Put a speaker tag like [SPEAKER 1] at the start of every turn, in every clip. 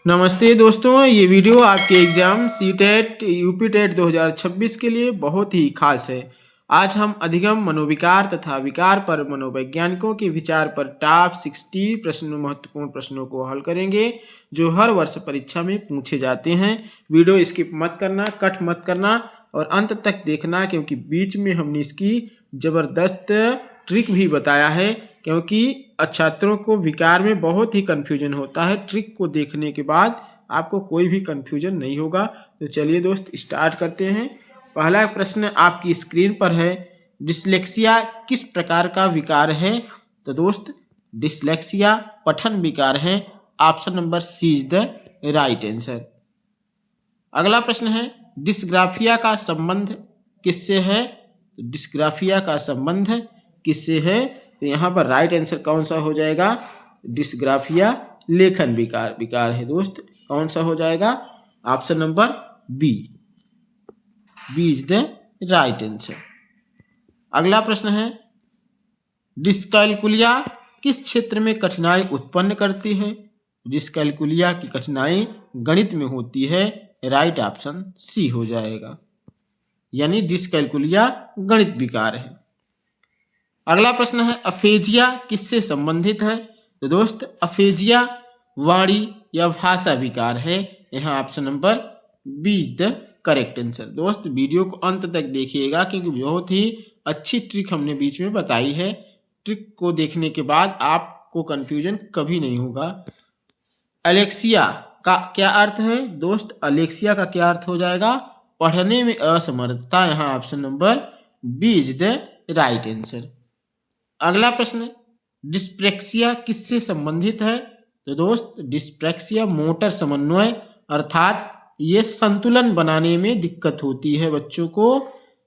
[SPEAKER 1] नमस्ते दोस्तों, ये वीडियो आपके एग्जाम सीटेट यूपी टेट 2026 के लिए बहुत ही खास है। आज हम अधिगम मनोविकार तथा विकार पर मनोवैज्ञानिकों के विचार पर टॉप 60 प्रश्नों महत्वपूर्ण प्रश्नों को हल करेंगे जो हर वर्ष परीक्षा में पूछे जाते हैं। वीडियो स्किप मत करना, कट मत करना और अंत तक देखना, क्योंकि बीच में हमने इसकी ज़बरदस्त ट्रिक भी बताया है, क्योंकि छात्रों को विकार में बहुत ही कन्फ्यूजन होता है। ट्रिक को देखने के बाद आपको कोई भी कन्फ्यूजन नहीं होगा। तो चलिए दोस्त, स्टार्ट करते हैं। पहला प्रश्न आपकी स्क्रीन पर है, डिसलेक्सिया किस प्रकार का विकार है? तो दोस्त, डिसलेक्सिया पठन विकार है। Option number C is the right answer. अगला प्रश्न है, डिस्ग्राफिया का संबंध किससे है? तो डिस्ग्राफिया का संबंध किससे है? तो यहाँ पर राइट आंसर कौन सा हो जाएगा? डिस्ग्राफिया लेखन विकार है दोस्त। कौन सा हो जाएगा? Option number B is the right answer. अगला प्रश्न है, डिस्कैलकुलिया किस क्षेत्र में कठिनाई उत्पन्न करती है? डिस्कैलकुलिया की कठिनाई गणित में होती है। राइट ऑप्शन सी हो जाएगा, यानी डिस्कैलकुलिया गणित विकार है। अगला प्रश्न है, अफेजिया किससे संबंधित है? तो दोस्त, अफेजिया वाणी या भाषा विकार है। यहाँ option number B is the correct answer. दोस्त, वीडियो को अंत तक देखिएगा, क्योंकि बहुत ही अच्छी ट्रिक हमने बीच में बताई है। ट्रिक को देखने के बाद आपको कंफ्यूजन कभी नहीं होगा। अलेक्सिया का क्या अर्थ है? दोस्त, अलेक्सिया का क्या अर्थ हो जाएगा? पढ़ने में असमर्थता। यहाँ option number B is the right answer. अगला प्रश्न, डिस्प्रेक्सिया किससे संबंधित है? तो दोस्त, डिस्प्रेक्सिया मोटर समन्वय अर्थात ये संतुलन बनाने में दिक्कत होती है बच्चों को,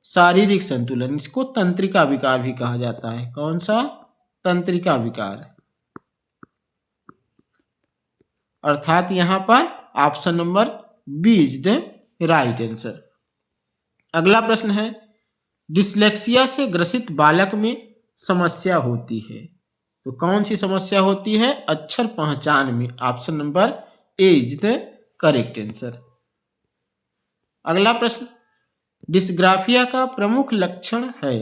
[SPEAKER 1] शारीरिक संतुलन। इसको तंत्रिका विकार भी कहा जाता है। कौन सा? तंत्रिका विकार। अर्थात यहाँ पर option number B is the right answer. अगला प्रश्न है, डिसलेक्सिया से ग्रसित बालक में समस्या होती है। तो कौन सी समस्या होती है? अक्षर पहचान में। Option number A is the correct answer. अगला प्रश्न, डिस्ग्राफिया का प्रमुख लक्षण है।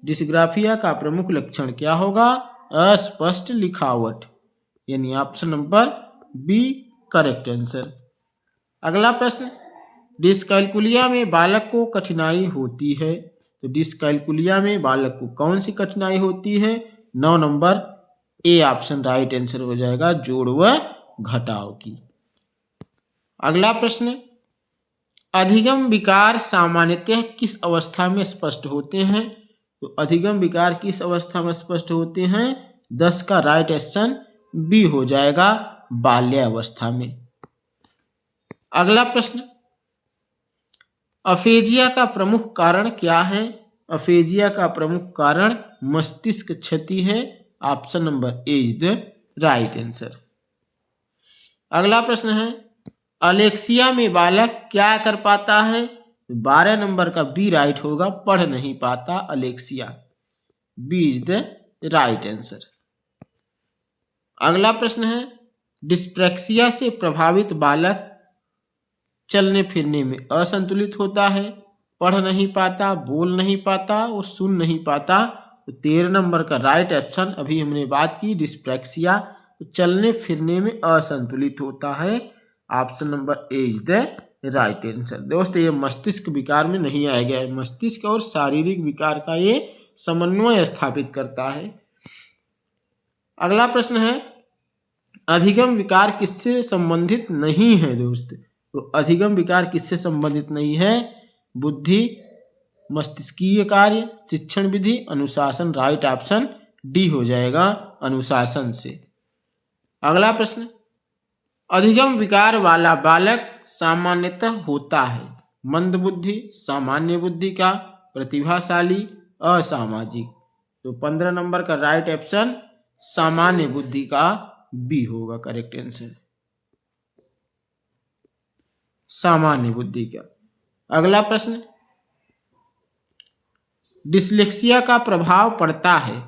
[SPEAKER 1] डिस्ग्राफिया का प्रमुख लक्षण क्या होगा? अस्पष्ट लिखावट, यानी option number B correct answer. अगला प्रश्न, डिस्कैलकुलिया में बालक को कठिनाई होती है। तो डिस्कैलकुलिया में बालक को कौन सी कठिनाई होती है? 9 number A option right answer हो जाएगा, जोड़ व घटाव की। अगला प्रश्न, अधिगम विकार सामान्यतः किस अवस्था में स्पष्ट होते हैं? तो अधिगम विकार किस अवस्था में स्पष्ट होते हैं? 10 का राइट ऑप्शन बी हो जाएगा, बाल्यावस्था में। अगला प्रश्न, अफेजिया का प्रमुख कारण क्या है? अफेजिया का प्रमुख कारण मस्तिष्क क्षति है। Option number A is the right answer. अगला प्रश्न है, अलेक्सिया में बालक क्या कर पाता है? 12 नंबर का बी राइट होगा, पढ़ नहीं पाता alexia. B is the right answer. अगला प्रश्न है, डिस्प्रेक्सिया से प्रभावित बालक चलने फिरने में असंतुलित होता है, पढ़ नहीं पाता, बोल नहीं पाता और सुन नहीं पाता। तो 13 नंबर का राइट ऑप्शन, अभी हमने बात की डिस्प्रेक्सिया, तो चलने फिरने में असंतुलित होता है। Option number A is the right answer. दोस्तों, ये मस्तिष्क विकार में नहीं आया गया है। मस्तिष्क और शारीरिक विकार का ये समन्वय स्थापित करता है। अगला प्रश्न है, अधिगम विकार किससे संबंधित नहीं है? दोस्त, तो अधिगम विकार किससे संबंधित नहीं है? बुद्धि, मस्तिष्कीय कार्य, शिक्षण विधि, अनुशासन। राइट ऑप्शन डी हो जाएगा, अनुशासन से। अगला प्रश्न, अधिगम विकार वाला बालक सामान्यतः होता है मंद बुद्धि, सामान्य बुद्धि का, प्रतिभाशाली, असामाजिक। तो 15 नंबर का राइट ऑप्शन सामान्य बुद्धि का बी होगा, करेक्ट आंसर, सामान्य बुद्धि का। अगला प्रश्न, डिसलेक्सिया का प्रभाव पड़ता है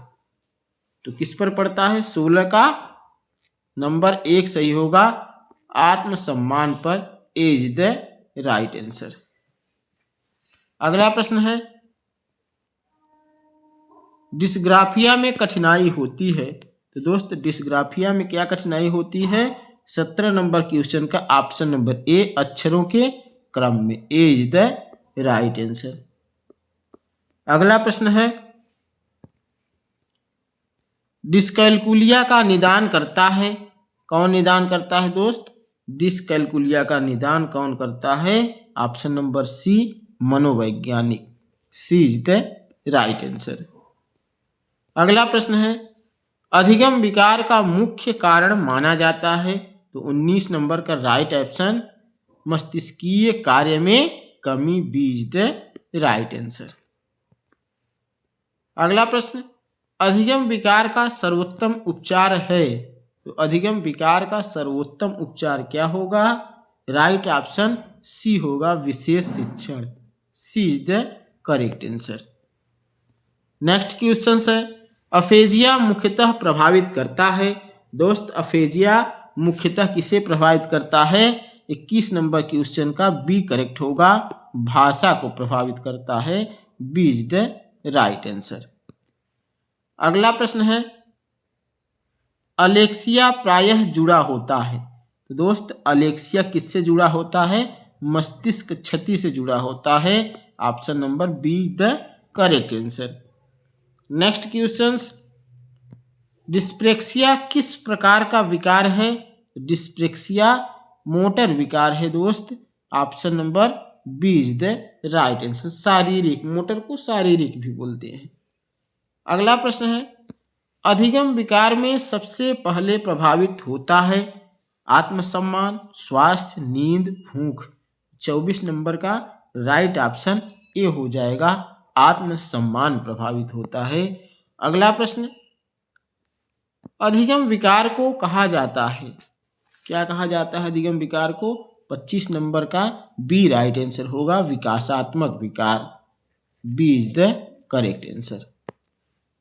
[SPEAKER 1] तो किस पर पड़ता है? 16 का नंबर 1 सही होगा, आत्मसम्मान पर ए इज द राइट आंसर। अगला प्रश्न है, डिस्ग्राफिया में कठिनाई होती है। तो दोस्त डिस्ग्राफिया में क्या कठिनाई होती है? 17 नंबर क्वेश्चन का ऑप्शन नंबर ए, अक्षरों के क्रम में ए इज द राइट आंसर। अगला प्रश्न है, डिस्कैलकुलिया का निदान करता है। कौन निदान करता है दोस्त? डिस्कैलकुलिया का निदान कौन करता है? ऑप्शन नंबर सी, मनोवैज्ञानिक। सी इज द राइट आंसर। अगला प्रश्न है, अधिगम विकार का मुख्य कारण माना जाता है। तो 19 नंबर का राइट ऑप्शन, मस्तिष्कीय कार्य में कमी, B is the right answer. अगला प्रश्न, अधिगम विकार का सर्वोत्तम उपचार है। तो अधिगम विकार का सर्वोत्तम उपचार क्या होगा? राइट ऑप्शन सी होगा, विशेष शिक्षण। C is the correct answer. Next question है, अफेजिया मुख्यतः प्रभावित करता है। दोस्त अफेजिया मुख्यतः किसे प्रभावित करता है? 21 नंबर क्वेश्चन का बी करेक्ट होगा, भाषा को प्रभावित करता है। B is the right answer. अगला प्रश्न है, अलेक्सिया प्रायः जुड़ा होता है। तो दोस्त अलेक्सिया किससे जुड़ा होता है? मस्तिष्क क्षति से जुड़ा होता है। Option number be the correct answer. Next question, dyspraxia किस प्रकार का विकार है? डिस्प्रेक्सिया मोटर विकार है दोस्त। Option number B is the right answer. शारीरिक, मोटर को शारीरिक भी बोलते हैं। अगला प्रश्न है, अधिगम विकार में सबसे पहले प्रभावित होता है आत्मसम्मान, स्वास्थ्य, नींद, भूख। 24 नंबर का राइट ऑप्शन ए हो जाएगा, आत्मसम्मान प्रभावित होता है। अगला प्रश्न, अधिगम विकार को कहा जाता है, क्या कहा जाता है अधिगम विकार को? 25 नंबर का बी राइट आंसर होगा, विकासात्मक विकार। B is the correct answer.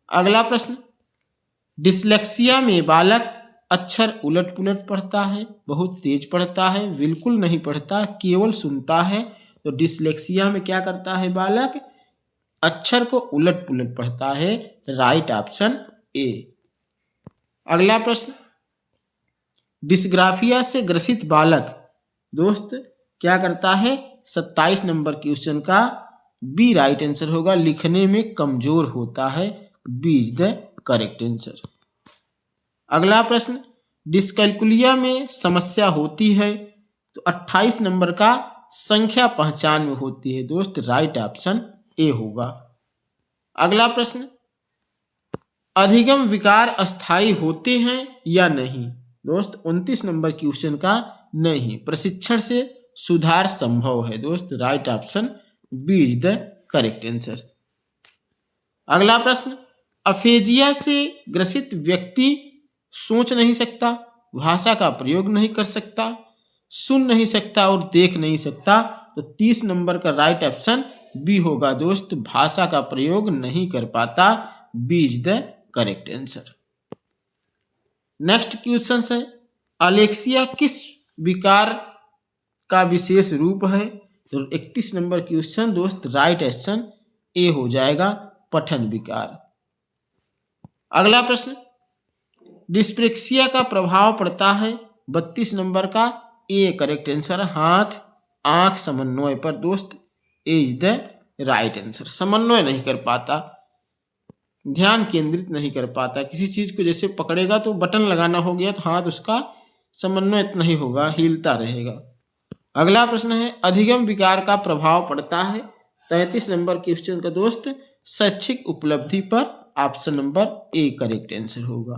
[SPEAKER 1] अगला प्रश्न, डिसलेक्सिया में बालक अक्षर उलट पुलट पढ़ता है, बहुत तेज पढ़ता है, बिल्कुल नहीं पढ़ता, केवल सुनता है। तो डिसलेक्सिया में क्या करता है बालक? अक्षर को उलट पुलट पढ़ता है। राइट ऑप्शन ए। अगला प्रश्न, डिस्ग्राफिया से ग्रसित बालक दोस्त क्या करता है? 27 नंबर क्वेश्चन का बी राइट आंसर होगा, लिखने में कमजोर होता है। B is the correct answer. अगला प्रश्न, डिस्कैलकुलिया में समस्या होती है। तो 28 नंबर का संख्या पहचान में होती है दोस्त। राइट ऑप्शन ए होगा। अगला प्रश्न, अधिगम विकार अस्थायी होते हैं या नहीं? दोस्त 29 नंबर क्वेश्चन का नहीं, प्रशिक्षण से सुधार संभव है दोस्त। Right option B is the correct answer. अगला प्रश्न, अफेजिया से ग्रसित व्यक्ति सोच नहीं सकता, भाषा का प्रयोग नहीं कर सकता, सुन नहीं सकता और देख नहीं सकता। तो 30 नंबर का राइट ऑप्शन बी होगा दोस्त, भाषा का प्रयोग नहीं कर पाता। B is the correct answer. Next question है, अलेक्सिया किस विकार का विशेष रूप है? तो 31 नंबर क्वेश्चन दोस्त राइट ऑप्शन ए हो जाएगा, पठन विकार। अगला प्रश्न, डिस्प्रेक्सिया का प्रभाव पड़ता है 32 नंबर का ए करेक्ट आंसर, हाथ आंख समन्वय पर दोस्त। ए इज द राइट आंसर। समन्वय नहीं कर पाता, ध्यान केंद्रित नहीं कर पाता, किसी चीज को जैसे पकड़ेगा तो बटन लगाना हो गया तो हाथ उसका समन्वय नहीं होगा, हिलता रहेगा। अगला प्रश्न है, अधिगम विकार का प्रभाव पड़ता है 33 नंबर क्वेश्चन का दोस्त शैक्षिक उपलब्धि पर। Option number A correct answer होगा।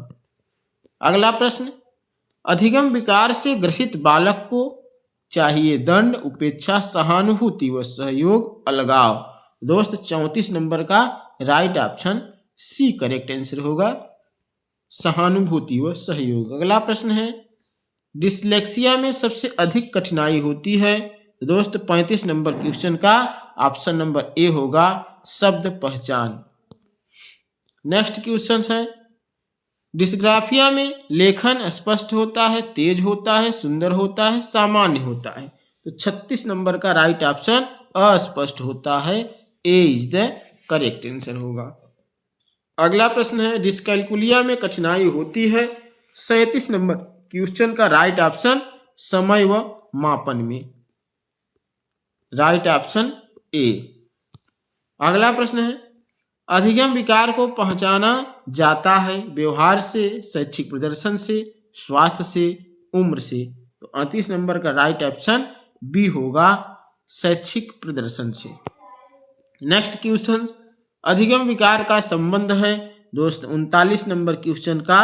[SPEAKER 1] अगला प्रश्न, अधिगम विकार से ग्रसित बालक को चाहिए दंड, उपेक्षा, सहानुभूति व सहयोग, अलगाव। दोस्त 34 नंबर का right option C correct answer होगा, सहानुभूति व सहयोग। अगला प्रश्न है, डिसलेक्सिया में सबसे अधिक कठिनाई होती है। दोस्त 35 नंबर क्वेश्चन का ऑप्शन नंबर ए होगा, शब्द पहचान। नेक्स्ट क्वेश्चन है, डिस्ग्राफिया में लेखन स्पष्ट होता है, तेज होता है, सुंदर होता है, सामान्य होता है। तो 36 नंबर का राइट ऑप्शन अस्पष्ट होता है, ए इज द करेक्ट आंसर होगा। अगला प्रश्न है डिस्कैलकुलिया में कठिनाई होती है। 37 नंबर क्वेश्चन का राइट ऑप्शन समय व मापन में, राइट ऑप्शन ए। अगला प्रश्न है अधिगम विकार को पहचाना जाता है व्यवहार से, शैक्षिक प्रदर्शन से, स्वास्थ्य से, उम्र से। तो 38 नंबर का राइट ऑप्शन बी होगा, शैक्षिक प्रदर्शन से। नेक्स्ट क्वेश्चन अधिगम विकार का संबंध है दोस्त 39 नंबर क्वेश्चन का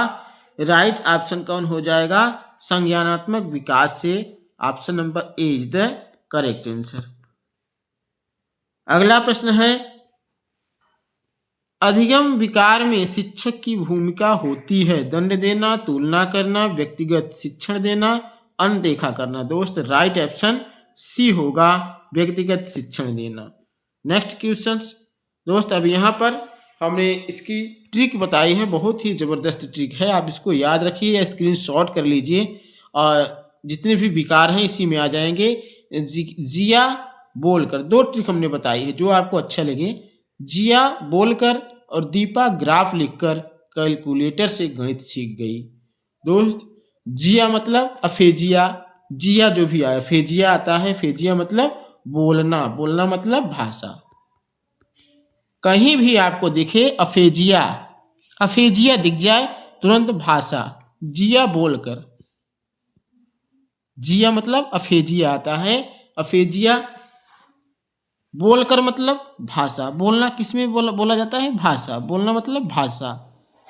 [SPEAKER 1] राइट ऑप्शन कौन हो जाएगा, संज्ञानात्मक विकास से। Option number A is the correct answer. अगला प्रश्न है अधिगम विकार में शिक्षक की भूमिका होती है दंड देना, तुलना करना, व्यक्तिगत शिक्षण देना, अनदेखा करना। दोस्त राइट ऑप्शन सी होगा, व्यक्तिगत शिक्षण देना। नेक्स्ट क्वेश्चन दोस्त अब यहाँ पर हमने इसकी ट्रिक बताई है, बहुत ही ज़बरदस्त ट्रिक है, आप इसको याद रखिए या स्क्रीनशॉट कर लीजिए और जितने भी विकार हैं इसी में आ जाएंगे। जिया बोलकर, दो ट्रिक हमने बताई है जो आपको अच्छा लगे। जिया बोलकर और दीपा ग्राफ लिखकर कैलकुलेटर से गणित सीख गई। दोस्त जिया मतलब अफेजिया, जिया जो भी आया फेजिया आता है, फेजिया मतलब बोलना, बोलना मतलब भाषा। कहीं भी आपको दिखे अफेजिया, अफेजिया दिख जाए तुरंत भाषा, जिया बोलकर, जिया मतलब अफेजिया आता है, अफेजिया बोलकर मतलब भाषा, बोलना किसमें बोला जाता है, भाषा, बोलना मतलब भाषा।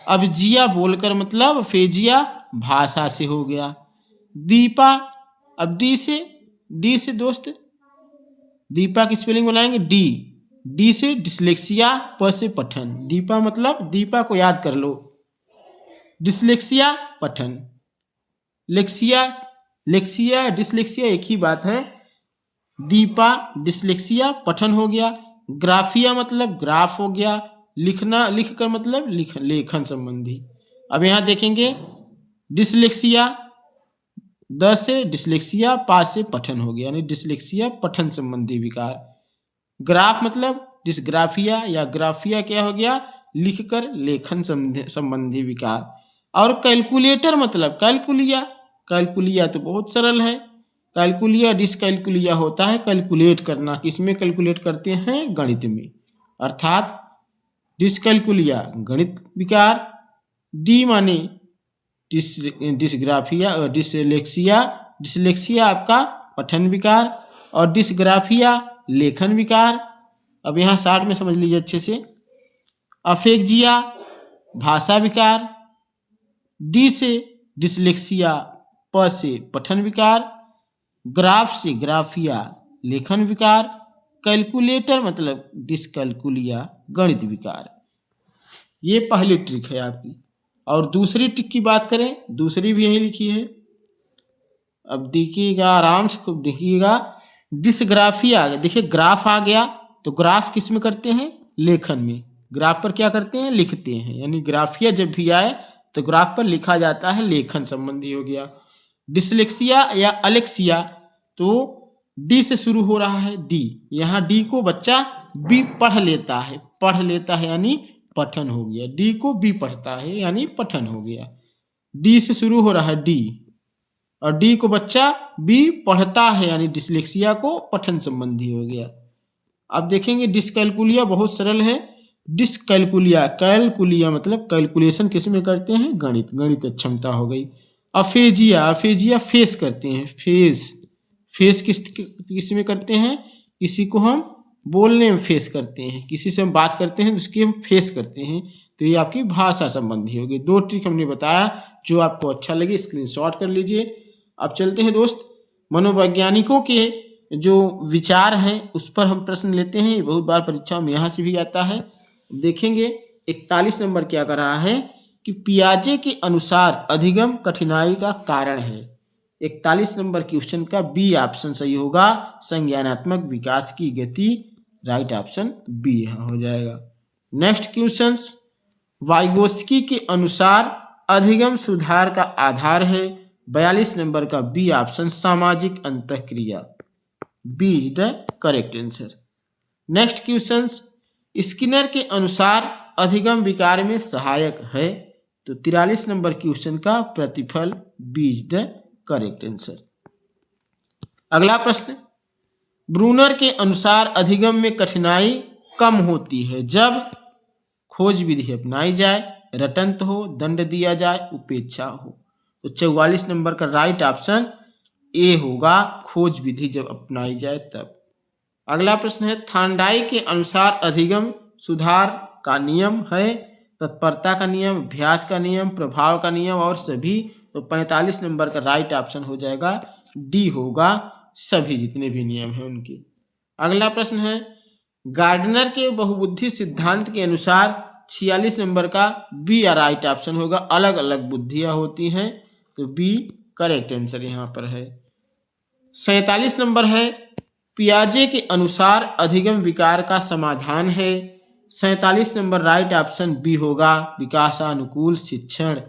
[SPEAKER 1] अब जिया बोलकर मतलब फेजिया भाषा से हो गया। दीपा, अब डी से दोस्त दीपा की स्पेलिंग बनाएंगे डी से डिसलेक्सिया, प से पठन। दीपा मतलब दीपा को याद कर लो, डिसलेक्सिया पठन, लेक्सिया डिसलेक्सिया एक ही बात है। दीपा डिसलेक्सिया पठन हो गया। ग्राफिया मतलब ग्राफ हो गया, लिखना, लिख कर मतलब लेखन संबंधी। अब यहाँ देखेंगे डिसलेक्सिया, द से डिसलेक्सिया, पा से पठन हो गया, यानी डिसलेक्सिया पठन संबंधी विकार। ग्राफ मतलब डिसग्राफिया या ग्राफिया क्या हो गया, लिखकर लेखन संबंधी विकार। और कैलकुलेटर मतलब कैलकुलिया तो बहुत सरल है, कैलकुलिया डिसकैलकुलिया होता है कैलकुलेट करना, किसमें कैलकुलेट करते हैं, गणित में, अर्थात डिसकैलकुलिया गणित विकार, डी माने डिसग्राफिया और डिसलेक्सिया आपका पठन विकार और डिसग्राफिया लेखन विकार। अब यहाँ शार्ट में समझ लीजिए अच्छे से। अफेक्जिया भाषा विकार, डी से डिसलेक्सिया, प से पठन विकार, ग्राफ से ग्राफिया लेखन विकार, कैलकुलेटर मतलब डिसकैलकुलिया गणित विकार। ये पहली ट्रिक है आपकी। और दूसरी ट्रिक की बात करें, दूसरी भी यही लिखी है, अब देखिएगा आराम से खूब देखिएगा। डिसग्राफिया, देखिए ग्राफ आ गया, तो ग्राफ किस में करते हैं, लेखन में। ग्राफ पर क्या करते हैं, लिखते हैं, यानी ग्राफिया जब भी आए तो ग्राफ पर लिखा जाता है, लेखन संबंधी हो गया। डिसलेक्सिया या अलेक्सिया तो डी से शुरू हो रहा है, डी, यहाँ डी को बच्चा बी पढ़ लेता है यानी पठन हो गया, डी को बी पढ़ता है यानी पठन हो गया। डी से शुरू हो रहा है डी, और डी को बच्चा बी पढ़ता है यानी डिसलेक्सिया को पठन संबंधी हो गया। अब देखेंगे डिसकैलकुलिया बहुत सरल है। कैलकुलिया मतलब कैलकुलेशन किस में करते हैं, गणित क्षमता हो गई। अफेजिया फेस करते हैं, फेस किस में करते हैं, किसी को हम बोलने में फेस करते हैं, किसी से हम बात करते हैं उसकी हम फेस करते हैं, तो ये आपकी भाषा संबंधी होगी। दो ट्रिक हमने बताया, जो आपको अच्छा लगे स्क्रीनशॉट कर लीजिए। अब चलते हैं दोस्त मनोवैज्ञानिकों के जो विचार हैं उस पर हम प्रश्न लेते हैं, ये बहुत बार परीक्षाओं में यहाँ से भी आता है। देखेंगे 41 नंबर क्या कर रहा है कि पियाजे के अनुसार अधिगम कठिनाई का कारण है। 41 नंबर क्वेश्चन का बी ऑप्शन सही होगा, संज्ञानात्मक विकास की गति, राइट ऑप्शन बी हो जाएगा। नेक्स्ट क्वेश्चन, वाइगोस्की के अनुसार अधिगम सुधार का आधार है। 42 नंबर का बी ऑप्शन सामाजिक अंतःक्रिया, B is the correct answer. Next question, Skinner के अनुसार अधिगम विकार में सहायक है, तो 43 नंबर क्वेश्चन का प्रतिफल B is the correct answer. अगला प्रश्न, ब्रूनर के अनुसार अधिगम में कठिनाई कम होती है जब खोज विधि अपनाई जाए, रटंत हो, दंड दिया जाए, उपेक्षा हो। तो 44 नंबर का राइट ऑप्शन ए होगा, खोज विधि जब अपनाई जाए तब। अगला प्रश्न है, थांडाई के अनुसार अधिगम सुधार का नियम है, तत्परता का नियम, अभ्यास का नियम, प्रभाव का नियम और सभी। तो 45 नंबर का राइट ऑप्शन हो जाएगा, डी होगा, सभी जितने भी नियम हैं उनके। अगला प्रश्न है, गार्डनर के बहुबुद्धि सिद्धांत के अनुसार 46 नंबर का बी या राइट ऑप्शन होगा, अलग अलग बुद्धियां होती हैं, तो बी करेक्ट आंसर यहाँ पर है। 47 नंबर है, पियाजे के अनुसार अधिगम विकार का समाधान है, 47 नंबर राइट ऑप्शन बी होगा, विकासानुकूल शिक्षण।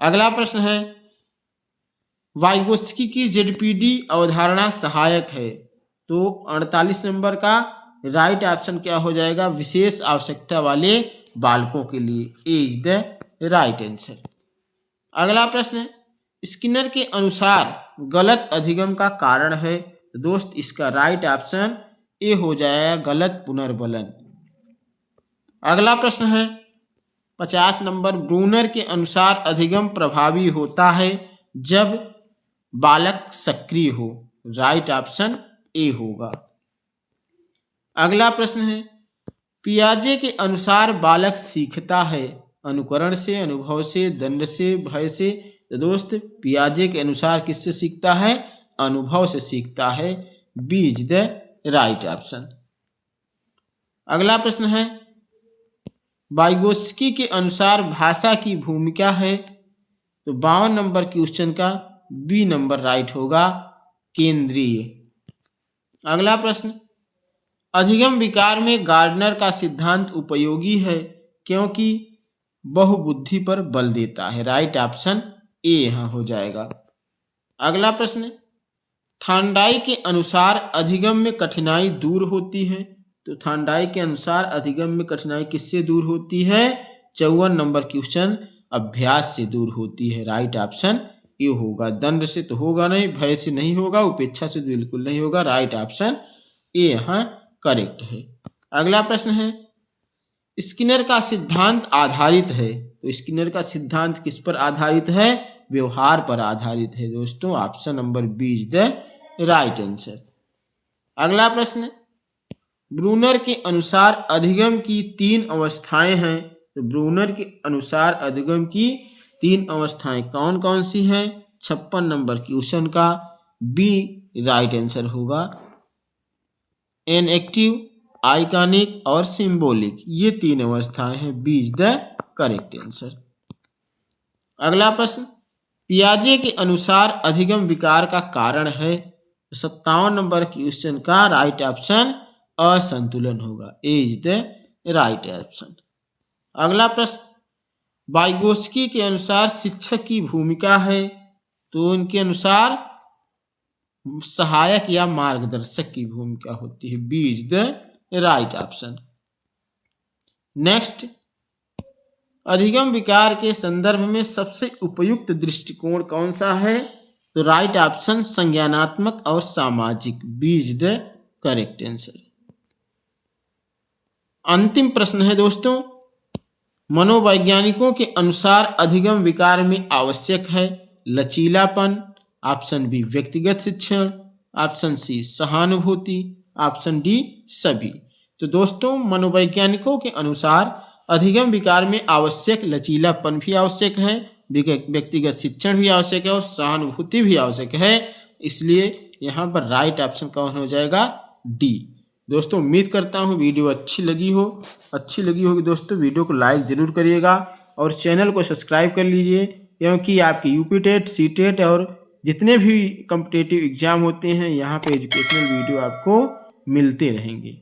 [SPEAKER 1] अगला प्रश्न है, वाइगोत्स्की की जेडपीडी अवधारणा सहायक है, तो 48 नंबर का राइट ऑप्शन क्या हो जाएगा, विशेष आवश्यकता वाले बालकों के लिए, ए इज द राइट आंसर। अगला प्रश्न है, स्किनर के अनुसार गलत अधिगम का कारण है, तो दोस्त इसका राइट ऑप्शन ए हो जाएगा, गलत पुनर्बलन। अगला प्रश्न है 50 नंबर, ब्रूनर के अनुसार अधिगम प्रभावी होता है जब बालक सक्रिय हो, राइट ऑप्शन ए होगा। अगला प्रश्न है, पियाजे के अनुसार बालक सीखता है अनुकरण से, अनुभव से, दंड से, भय से। तो दोस्त पियाजे के अनुसार किससे सीखता है, अनुभव से सीखता है, B is the right option. अगला प्रश्न है, वाइगोत्स्की के अनुसार भाषा की भूमिका है, तो 52 नंबर क्वेश्चन का बी नंबर राइट होगा, केंद्रीय। अगला प्रश्न, अधिगम विकार में गार्डनर का सिद्धांत उपयोगी है क्योंकि बहुबुद्धि पर बल देता है, राइट ऑप्शन ए यहाँ हो जाएगा। अगला प्रश्न, थांडाई के अनुसार अधिगम में कठिनाई दूर होती है, तो थांडाई के अनुसार अधिगम में कठिनाई किससे दूर होती है, 54 नंबर क्वेश्चन अभ्यास से दूर होती है, राइट ऑप्शन ए होगा। दंड से तो होगा नहीं, भय से नहीं होगा, उपेक्षा से बिल्कुल नहीं होगा, राइट ऑप्शन ए यहाँ करेक्ट है। अगला प्रश्न है, स्किनर का सिद्धांत आधारित है, तो स्किनर का सिद्धांत किस पर आधारित है, व्यवहार पर आधारित है दोस्तों, option number B is the right answer. अगला प्रश्न, ब्रूनर के अनुसार अधिगम की 3 अवस्थाएं हैं, तो ब्रूनर के अनुसार अधिगम की 3 अवस्थाएं कौन कौन सी हैं, 56 नंबर क्वेश्चन का बी राइट आंसर होगा, इनएक्टिव, आइकॉनिक और सिंबॉलिक, ये 3 अवस्थाएं हैं, B is the correct answer. अगला प्रश्न, पियाजे के अनुसार अधिगम विकार का कारण है, 57 नंबर क्वेश्चन का राइट ऑप्शन असंतुलन होगा, ए इज द राइट ऑप्शन। अगला प्रश्न, वाइगोत्स्की के अनुसार शिक्षक की भूमिका है, तो उनके अनुसार सहायक या मार्गदर्शक की भूमिका होती है, B is the right option. Next, अधिगम विकार के संदर्भ में सबसे उपयुक्त दृष्टिकोण कौन सा है, तो राइट ऑप्शन संज्ञानात्मक और सामाजिक, B is the correct answer. अंतिम प्रश्न है दोस्तों, मनोवैज्ञानिकों के अनुसार अधिगम विकार में आवश्यक है लचीलापन, ऑप्शन बी व्यक्तिगत शिक्षण, ऑप्शन सी सहानुभूति, ऑप्शन डी सभी। तो दोस्तों मनोवैज्ञानिकों के अनुसार अधिगम विकार में आवश्यक लचीलापन भी आवश्यक है, व्यक्तिगत शिक्षण भी आवश्यक है और सहानुभूति भी आवश्यक है, इसलिए यहाँ पर राइट ऑप्शन कौन हो जाएगा, डी। दोस्तों उम्मीद करता हूँ वीडियो अच्छी लगी होगी दोस्तों, वीडियो को लाइक ज़रूर करिएगा और चैनल को सब्सक्राइब कर लीजिए, क्योंकि आपकी यूपी टेट, सी टेट और जितने भी कॉम्पिटिटिव एग्जाम होते हैं यहाँ पे एजुकेशनल वीडियो आपको मिलते रहेंगे।